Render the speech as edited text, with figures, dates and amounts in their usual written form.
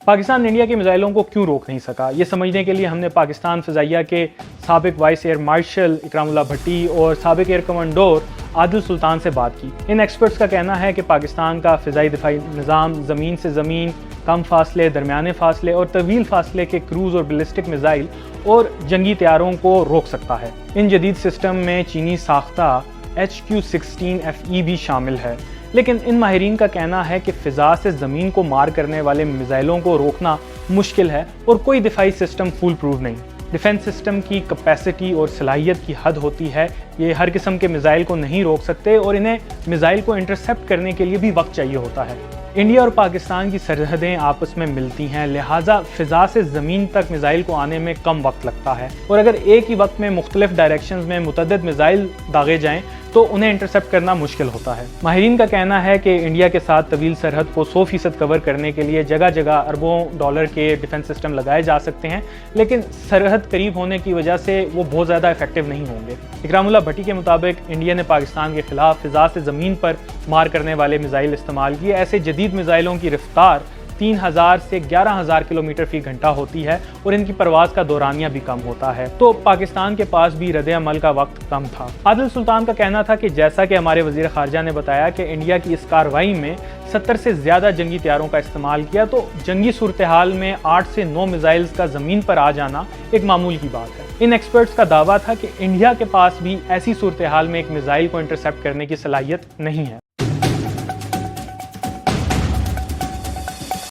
Pakistan India के मिसाइलों को क्यों रोक नहीं सका, ये समझने के लिए हमने पाकिस्तान फ़िज़ाइया के साबिक वाइस एयर मार्शल इकरामुल्लाह भट्टी और साबिक एयर कमांडोर आदिल सुल्तान से बात की। इन एक्सपर्ट्स का कहना है कि पाकिस्तान का फ़िज़ाई दिफाई निज़ाम ज़मीन से ज़मीन, कम फासले, दरमियाने फासले और तवील फासले के क्रूज़ और बैलिस्टिक मिसाइल और जंगी तैयारों को रोक सकता है। इन जदीद सिस्टम में चीनी साख्ता HQ-16FE भी शामिल है, लेकिन इन माहिरीन का कहना है कि फ़िज़ा से ज़मीन को मार करने वाले मिसाइलों को रोकना मुश्किल है और कोई दिफाई सिस्टम फुल प्रूफ नहीं। डिफेंस सिस्टम की कैपेसिटी और सलाहियत की हद होती है, ये हर किस्म के मिसाइल को नहीं रोक सकते और इन्हें मिसाइल को इंटरसेप्ट करने के लिए भी वक्त चाहिए होता है। इंडिया और पाकिस्तान की सरहदें आपस में मिलती हैं, लिहाजा फ़िज़ा से ज़मीन तक मिसाइल को आने में कम वक्त लगता है और अगर एक ही वक्त में मुख्तलिफ डायरेक्शंस में मुतअद्दिद मिसाइल दागे जाएँ तो उन्हें इंटरसेप्ट करना मुश्किल होता है। माहिरीन का कहना है कि इंडिया के साथ तवील सरहद को 100% कवर करने के लिए जगह जगह अरबों डॉलर के डिफेंस सिस्टम लगाए जा सकते हैं, लेकिन सरहद करीब होने की वजह से वो बहुत ज़्यादा इफेक्टिव नहीं होंगे। इकरामुल्लाह भट्टी के मुताबिक इंडिया ने पाकिस्तान के खिलाफ फ़िज़ा से ज़मीन पर मार करने वाले मिसाइल इस्तेमाल किए। ऐसे जदीद मिसाइलों की रफ्तार 3000 से 11000 किलोमीटर फी घंटा होती है और इनकी परवाज का दौरानिया भी कम होता है, तो पाकिस्तान के पास भी रद्द अमल का वक्त कम था। आदिल सुल्तान का कहना था कि जैसा कि हमारे वज़ीर ख़ारजा ने बताया कि इंडिया की इस कार्रवाई में 70 से ज़्यादा जंगी तैयारों का इस्तेमाल किया, तो जंगी सूरत हाल में 8 से 9 मिसाइल्स का ज़मीन पर आ जाना एक मामूल की बात है। इन एक्सपर्ट्स का दावा था कि इंडिया के पास भी ऐसी सूरत हाल में एक मिसाइल को इंटरसेप्ट करने की सलाहियत नहीं है।